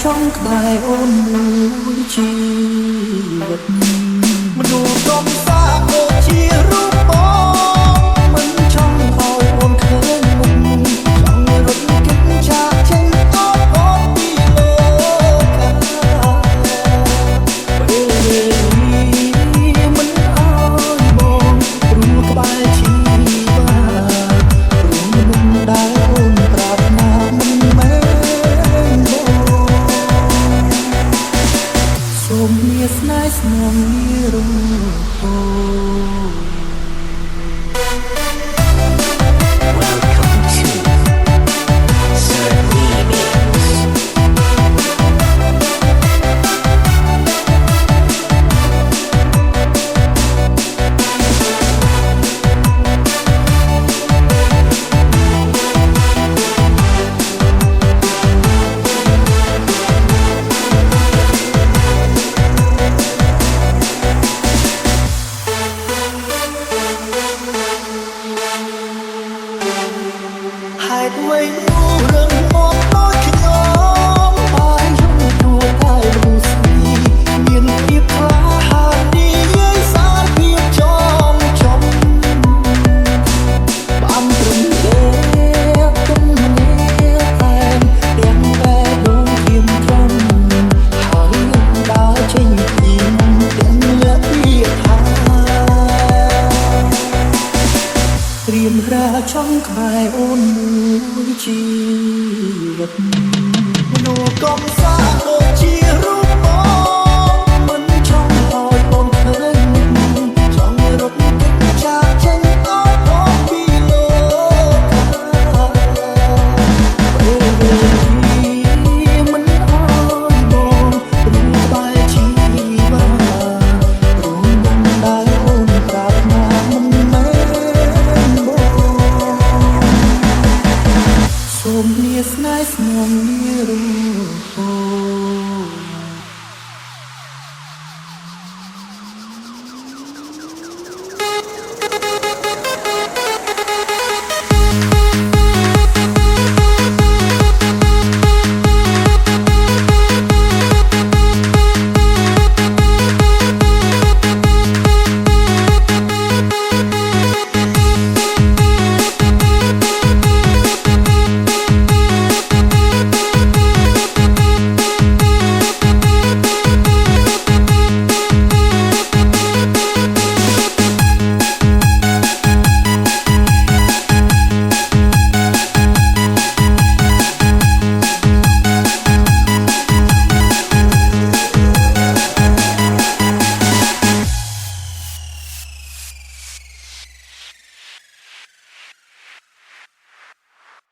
ចង់ក្បែរអូនមួយជីវិតមនុស្សកំសាដូចជារូបបងមិនចង់ឲ្យអូនឃើញមុខចង់រត់គេចចាកចេញអត់អត់ពីលោកពេលវេលាមិនអោយបងព្រោះក្បែរជីវាព្រោះមិនដែលអូនប្រាប់ណាមិនមែនសូមលាស្នេហ៍ស្នងលារំពោ Welcome to Sir Remix. hãy quay nụ rừng một đôiខ្ញុំបាយយំទួតែមនុស្សមានភាពក្លាហាននិយាយសារភាពចំចំបានព្រមទេទុំនេះតែទាំងតែដងធៀមត្រង់ហើយដើរចេញពីទាំងលាពីថាត្រៀមរាចង់ក្បែរអូនមួយជីវិតមនុស្សកំសាដូចជារូប